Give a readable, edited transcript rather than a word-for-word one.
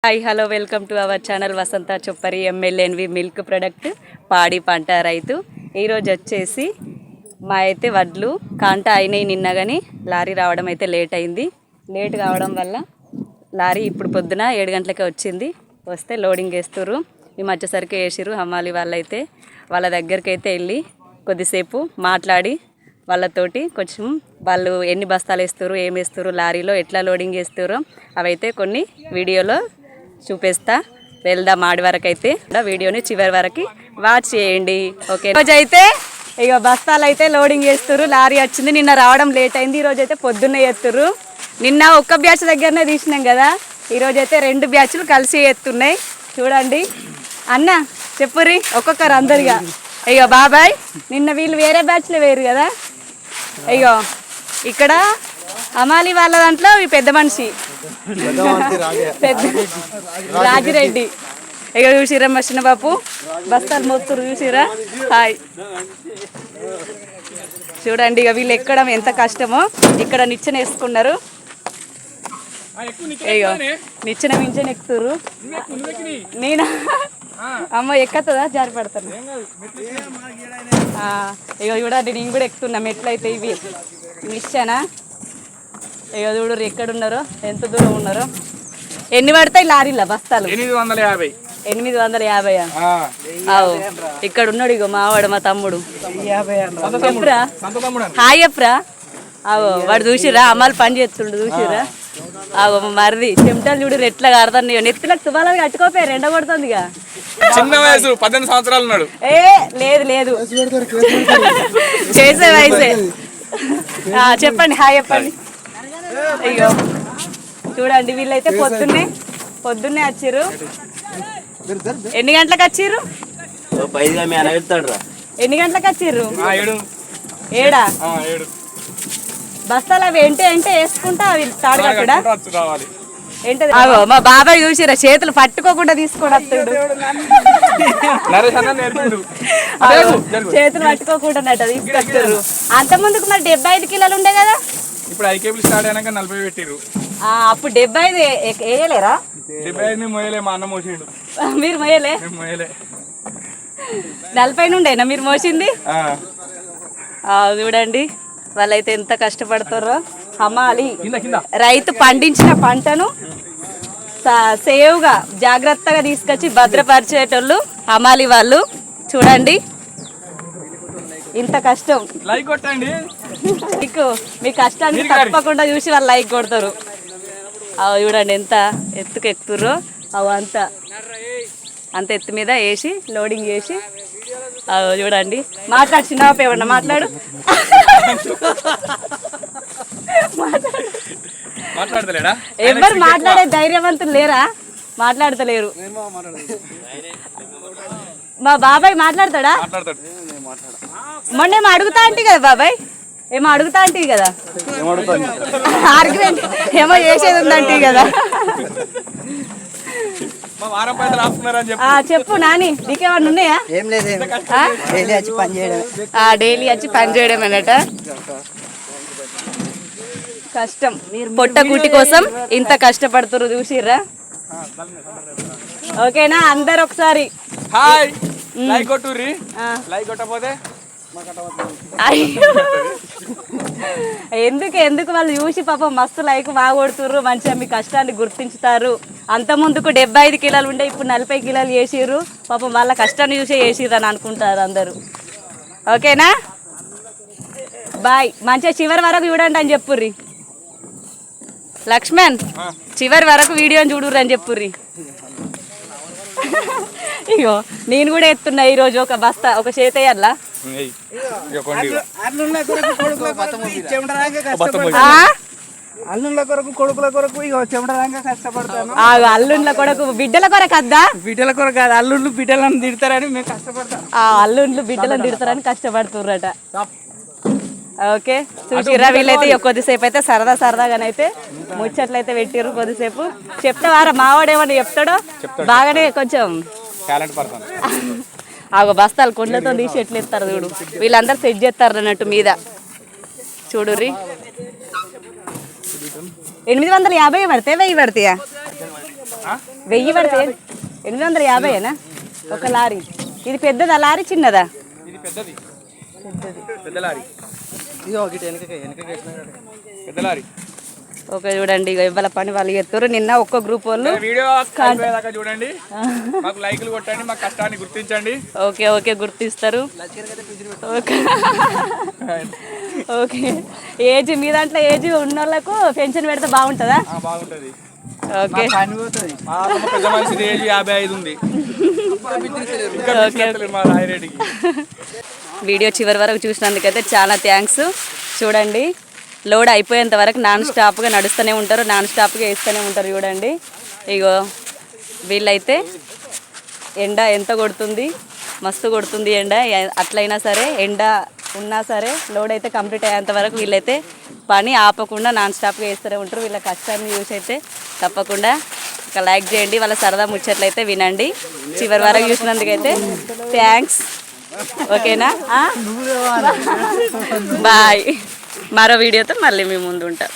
Hi hello welcome to our channel Vasantha Choppari MLNV milk product పాడి పంట రైతు. ఈరోజు వచ్చేసి మా అయితే వడ్లు కాంట అయినాయి నిన్న, కానీ లారీ రావడం అయితే లేట్ అయింది. లేట్ కావడం వల్ల లారీ ఇప్పుడు పొద్దున 7 గంటలకే వచ్చింది. వస్తే లోడింగ్ వేస్తుర్రు. ఈ మధ్యసరికి వేసిర్రు. హమాలి వాళ్ళైతే వాళ్ళ దగ్గరికి అయితే వెళ్ళి కొద్దిసేపు మాట్లాడి వాళ్ళతోటి కొంచెం వాళ్ళు ఎన్ని బస్తాలు వేస్తారు, ఏం వేస్తారు, లారీలో ఎట్లా లోడింగ్ చేస్తారో అవైతే కొన్ని వీడియోలో చూపిస్తా. వెళ్దాం ఆడి వరకు అయితే. వీడియోని చివరి వరకు వాచ్ చేయండి. ఓకే, ఈరోజు అయితే ఇక బస్తాలు అయితే లోడింగ్ చేస్తారు. లారీ వచ్చింది, నిన్న రావడం లేట్ అయింది. ఈరోజు అయితే పొద్దున్నే ఎత్తురు. నిన్న ఒక్క బ్యాచ్ దగ్గరనే తీసినాం కదా, ఈరోజు అయితే 2 బ్యాచ్లు కలిసి ఎత్తున్నాయి. చూడండి అన్న, చెప్పురి ఒక్కొక్కరు అందరిగా. అయ్యో బాబాయ్, నిన్న వీళ్ళు వేరే బ్యాచ్లో వేరు కదా. అయ్యో ఇక్కడ అమాలి వాళ్ళ దాంట్లో ఈ పెద్ద మనిషి రాజిరెడ్డి. ఇక చూసిరా మా చిన్న బాపు బస్తాలు మోస్తురు, చూసిరా. హాయ్, చూడండి ఇక వీళ్ళు ఎక్కడం ఎంత కష్టమో. ఇక్కడ నిచ్చెన వేసుకున్నారు. అయ్యో నిచ్చెన మించెన ఎక్కుతురు. నేనా అమ్మ ఎక్కతుందా, జారి పడతాను. ఇక చూడండి, నేను కూడా ఎక్కుతున్నా మెట్లయితే. ఇవి నిచ్చెన. ఇక చూడు ఎక్కడున్నారో, ఎంత దూరం ఉన్నారో. ఎన్ని పడతాయి లారీలా బస్తాలు? 850. 850. ఇక్కడ ఉన్నాడు ఇగో మావాడు, మా తమ్ముడు. చెప్పురా, హాయ్ చెప్పురా. అవో వాడు చూసిరా, అమ్మాలు పని చేస్తుండు చూసిరా. అవో మరిది చెమటలు చూడు ఎట్లా కడతాను. నెత్తిలకు తువాలని కట్టుకోపోయారు, ఎండ కొడుతుంది. చిన్న వయసు 18 సంవత్సరాలు ఉన్నాడు. లేదు లేదు, చేసే వయసే. చెప్పండి, హాయ్ చెప్పండి. అయ్యో చూడండి వీళ్ళైతే పొద్దున్నే వచ్చిర్రు. ఎన్ని గంటలకు వచ్చిర్రు? ఎన్ని గంటలకు వచ్చిర్రు? 7. బస్తాలు అవి ఏంటి అంటే వేసుకుంటా అవి తాడు కట్టడా ఏంటది? మా బాబాయ్ చూసిరా, చేతులు పట్టుకోకుండా తీసుకొని వస్తాడు. చేతులు పట్టుకోకుండా తీసుకొస్తారు. అంత ముందుకు మరి 75 కిలోలు ఉండే కదా. ఇప్పుడు 5 కేబుల్ స్టార్ట్ అయినాక 40 పెట్టిరు. అప్పుడు 75 వేయలేరా? 75 మోయలే, మా అన్న మోసిండు. మీరు మోయలే? 40 నుండేనా మీరు మోసింది? చూడండి వాళ్ళైతే ఎంత కష్టపడతారో. హమాలి రైతు పండించిన పంటను సేవ్గా జాగ్రత్తగా తీసుకొచ్చి భద్రపరిచేటోళ్ళు హమాలి వాళ్ళు. చూడండి ఇంత కష్టం. లైక్ కొట్టండి, మీ కష్టానికి తప్పకుండా చూసి వాళ్ళు లైక్ కొడతారు. చూడండి ఎంత ఎత్తుకు ఎక్కుతుర్రో. అంత ఎత్తు మీద వేసి లోడింగ్ చేసి చూడండి. మాట్లాడు చిన్నపాప, ఏమన్నా మాట్లాడు. ఎవరు మాట్లాడే ధైర్యవంతులు లేరా? మాట్లాడతలేరు. మా బాబాయ్ మాట్లాడతాడా? మొన్నేమో అడుగుతా అంటే కదా బాబాయ్, ఏమో అడుగుతా అంటే కదా, ఆర్గ్యుమెంట్ ఏమో చేసేది ఉందంటే కదా. చెప్పు నాని, నీకేమన్నా ఉన్నాయా? డైలీ వచ్చి పని చేయడం అన్నట. కష్టం, పొట్ట కూటి కోసం ఇంత కష్టపడుతురు చూసిర్రా. ఓకేనా అందరు ఒకసారి ఎందుకు వాళ్ళు చూసి పాపం మస్తు లైక్ బాగా కొడుతుర్రు. మంచిగా మీ కష్టాన్ని గుర్తించుతారు. అంత ముందుకు 75 కిలోలు ఉండే, ఇప్పుడు 40 కిలోలు చేసిర్రు. పాపం వాళ్ళ కష్టాన్ని చూసే చేసిర్రు అని అనుకుంటారు అందరూ. ఓకేనా, బాయ్. మంచిగా చివరి వరకు చూడండి అని చెప్పుర్రి. లక్ష్మణ్, చివరి వరకు వీడియోని చూడుర్రి అని చెప్పుర్రి. ఇగో నేను కూడా ఎత్తున్నా ఈరోజు ఒక బస్తా, ఒక చేతయ్యల్లా. అల్లుళ్ళ కొరకు కొడుకుల కొరకు చెమటరాంగా కష్టపడతాను. అల్లుళ్ళ కొరకు బిడ్డల కొరకు అద్దా, బిడ్డల కొరకు కాదు, అల్లుళ్ళు బిడ్డలను తిడతారని మేము కష్టపడతాం. అల్లుళ్ళు బిడ్డలను తిడతారని కష్టపడుతుర్రట. ఓకే చూసిర్రా, వీళ్ళైతే కొద్దిసేపు అయితే సరదాగానైతే ముచ్చట్లయితే పెట్టిర్రు. కొద్దిసేపు చెప్తావారా, మావాడేమన్నా చెప్తాడో బాగానే కొంచెం బస్తాలు కొండలతో తీసి ఎట్లా ఎత్తారు చూడు. వీళ్ళందరూ సెట్ చేస్తారు అన్నట్టు మీద. చూడుర్రి 850 పడతాయి, 1000 పడతాయా? 1000 పడితే 850ఏనా ఒక లారీ? ఇది పెద్దదా లారీ చిన్నదా? ఇది పెద్దది, పెద్ద లారీ, పెద్ద లారీ. ఓకే చూడండి, ఇక ఇవాళ పని వాళ్ళు ఎత్తురు. నిన్న ఒక్క గ్రూప్ వాళ్ళు. వీడియో దాకా చూడండి, మాకు లైకులు కొట్టండి, మా కష్టాన్ని గుర్తించండి. ఓకే ఓకే గుర్తిస్తారు. Okay okay. ఏజ్ మీ దాంట్లో ఏజ్ ఉన్న వాళ్ళకు పెన్షన్ పెడితే బాగుంటుందా? బాగుంటది. ఓకే పెద్ద మనిషిది ఏజ్ 55 ఉంది. మా రాయిరెడ్డికి. వీడియో చివరి వరకు చూసినందుకైతే చాలా థ్యాంక్స్. చూడండి, లోడ్ అయిపోయేంత వరకు నాన్ స్టాప్గా నడుస్తూనే ఉంటారు, నాన్ స్టాప్గా వేస్తూనే ఉంటారు. చూడండి, ఇగో వీళ్ళైతే ఎండ ఎంత కొడుతుంది, మస్తు కొడుతుంది ఎండ. అట్లయినా సరే ఎండ ఉన్నా సరే లోడ్ అయితే కంప్లీట్ అయ్యేంత వరకు వీళ్ళైతే పని ఆపకుండా నాన్ స్టాప్గా వేస్తూనే ఉంటారు. వీళ్ళ కష్టాన్ని చూసి అయితే తప్పకుండా ఒక లైక్ చేయండి. వాళ్ళ సరదా ముచ్చట్లయితే వినండి. చివరి వరకు చూసినందుకైతే థ్యాంక్స్. ఓకేనా? బాయ్. మరో వీడియోతో మళ్ళీ మీ ముందు ఉంటాం.